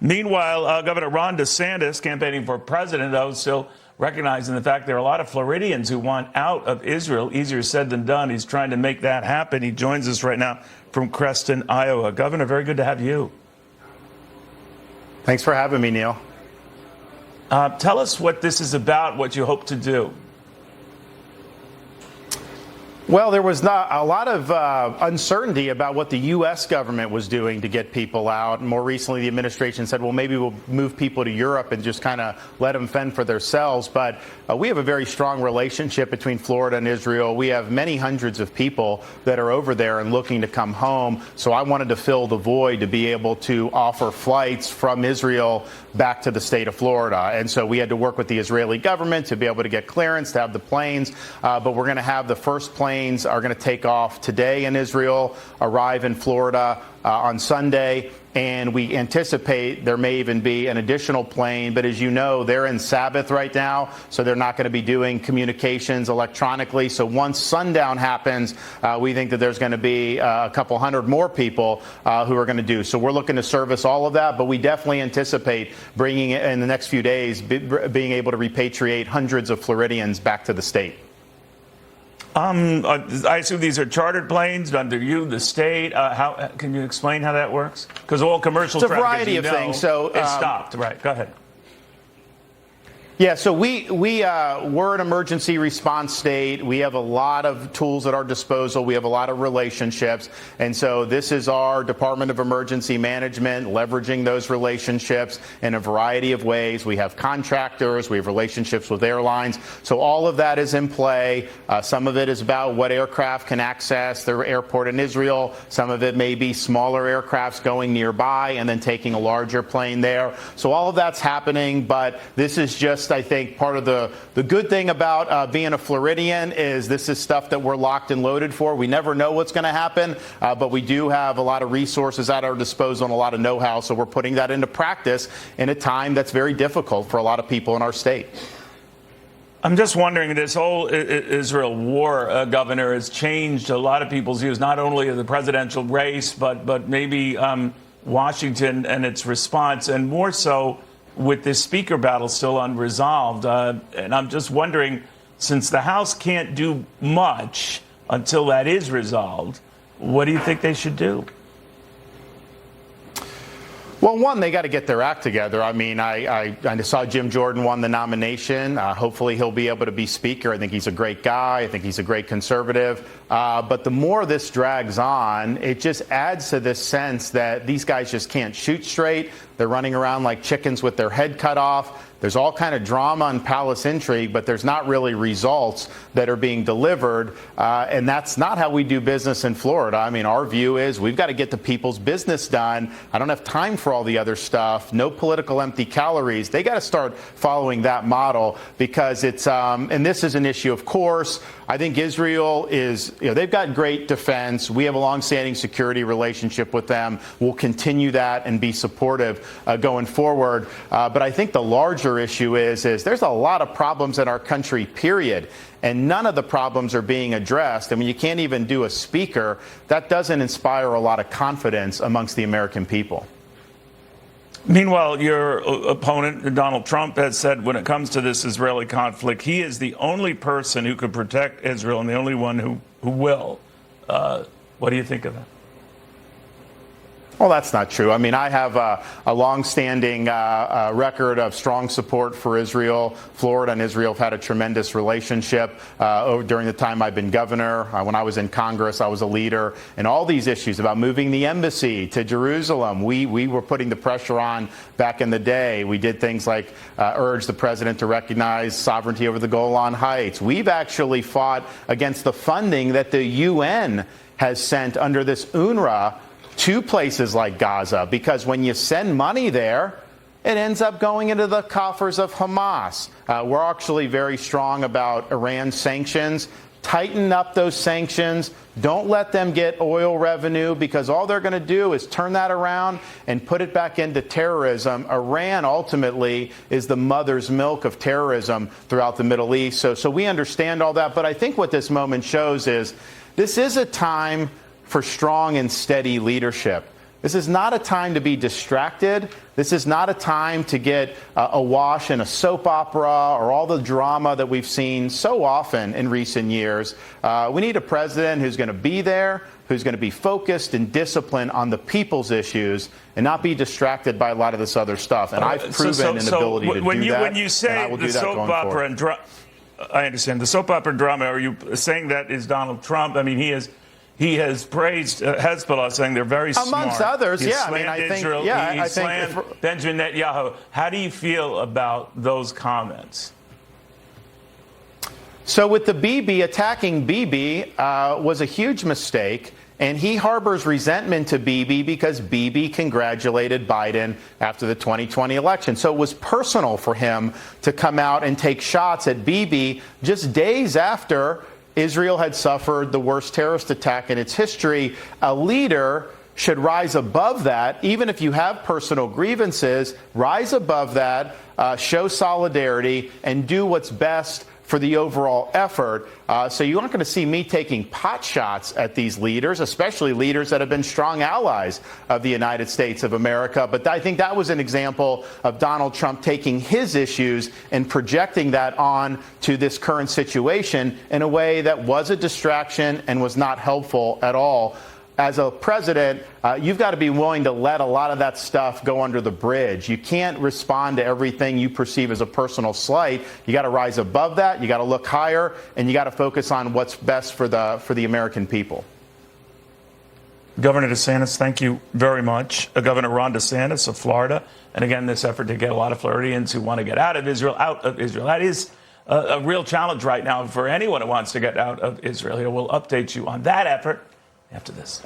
Meanwhile, Governor Ron DeSantis, campaigning for president, though, still recognizing the fact there are a lot of Floridians who want out of Israel. Easier said than done. He's trying to make that happen. He joins us right now from Creston, Iowa. Governor, very good to have you. Thanks for having me, Neil. Tell us what this is about, what you hope to do. Well, there was not a lot of uncertainty about what the U.S. government was doing to get people out. And more recently, the administration said, well, maybe we'll move people to Europe and just kind of let them fend for themselves. But we have a very strong relationship between Florida and Israel. We have many hundreds of people that are over there and looking to come home. So I wanted to fill the void to be able to offer flights from Israel back to the state of Florida. And so we had to work with the Israeli government to be able to get clearance to have the planes. But we're going to have the first planes are going to take off today in Israel, arrive in Florida on Sunday, and we anticipate there may even be an additional plane. But as you know, they're in Sabbath right now, so they're not going to be doing communications electronically. So once sundown happens, we think that there's going to be a couple hundred more people who are going to do. So we're looking to service all of that, but we definitely anticipate bringing it in the next few days, being able to repatriate hundreds of Floridians back to the state. I assume these are chartered planes under you, the state. How can you explain how that works? Because all commercial traffic, it's a variety of things. So it's stopped. Right. Go ahead. Yeah, so we're an emergency response state. We have a lot of tools at our disposal. We have a lot of relationships. And so this is our Department of Emergency Management, leveraging those relationships in a variety of ways. We have contractors. We have relationships with airlines. So all of that is in play. Some of it is about what aircraft can access the airport in Israel. Some of it may be smaller aircrafts going nearby and then taking a larger plane there. So all of that's happening, but this is just, I think, part of the good thing about being a Floridian is this is stuff that we're locked and loaded for. We never know what's going to happen, but we do have a lot of resources at our disposal and a lot of know-how. So we're putting that into practice in a time that's very difficult for a lot of people in our state. I'm just wondering, this whole Israel war, Governor, has changed a lot of people's views, not only of the presidential race, but maybe Washington and its response, and more so with this speaker battle still unresolved. And I'm just wondering, since the House can't do much until that is resolved, what do you think they should do? Well, one, they got to get their act together. I mean, I saw Jim Jordan won the nomination. Hopefully he'll be able to be speaker. I think he's a great guy. I think he's a great conservative. But the more this drags on, it just adds to this sense that these guys just can't shoot straight. They're running around like chickens with their head cut off. There's all kind of drama and palace intrigue, but there's not really results that are being delivered. And that's not how we do business in Florida. I mean, our view is we've got to get the people's business done. I don't have time for all the other stuff. No political empty calories. They got to start following that model because it's and this is an issue, of course. I think Israel is, they've got great defense. We have a longstanding security relationship with them. We'll continue that and be supportive going forward. But I think the larger issue is there's a lot of problems in our country, period. And none of the problems are being addressed. I mean, you can't even do a speaker. That doesn't inspire a lot of confidence amongst the American people. Meanwhile, your opponent, Donald Trump, has said when it comes to this Israeli conflict, he is the only person who could protect Israel and the only one who will. What do you think of that? Well, that's not true. I mean, I have a longstanding record of strong support for Israel. Florida and Israel have had a tremendous relationship during the time I've been governor. When I was in Congress, I was a leader. And all these issues about moving the embassy to Jerusalem, we were putting the pressure on back in the day. We did things like urge the president to recognize sovereignty over the Golan Heights. We've actually fought against the funding that the UN has sent under this UNRWA to places like Gaza, because when you send money there, it ends up going into the coffers of Hamas. We're actually very strong about Iran's sanctions. Tighten up those sanctions. Don't let them get oil revenue, because all they're going to do is turn that around and put it back into terrorism. Iran ultimately is the mother's milk of terrorism throughout the Middle East. So we understand all that. But I think what this moment shows is this is a time for strong and steady leadership. This is not a time to be distracted. This is not a time to get awash in a soap opera or all the drama that we've seen so often in recent years. We need a president who's going to be there, who's going to be focused and disciplined on the people's issues and not be distracted by a lot of this other stuff. And I've proven an ability to do that. When you say the soap opera and drama, I understand the soap opera and drama. Are you saying that is Donald Trump? I mean, he has praised Hezbollah, saying they're very smart. Amongst others, yeah. I mean, I think, Israel, he slammed Benjamin Netanyahu. How do you feel about those comments? So with the Bibi, attacking Bibi was a huge mistake. And he harbors resentment to Bibi because Bibi congratulated Biden after the 2020 election. So it was personal for him to come out and take shots at Bibi just days after Israel had suffered the worst terrorist attack in its history. A leader should rise above that. Even if you have personal grievances, rise above that, show solidarity, and do what's best for the overall effort. So you aren't going to see me taking pot shots at these leaders, especially leaders that have been strong allies of the United States of America. But I think that was an example of Donald Trump taking his issues and projecting that on to this current situation in a way that was a distraction and was not helpful at all. As a president, you've got to be willing to let a lot of that stuff go under the bridge. You can't respond to everything you perceive as a personal slight. You got to rise above that. You got to look higher, and you got to focus on what's best for the American people. Governor DeSantis, thank you very much. Governor Ron DeSantis of Florida, and again, this effort to get a lot of Floridians who want to get out of Israel. That is a real challenge right now for anyone who wants to get out of Israel. We'll update you on that effort after this.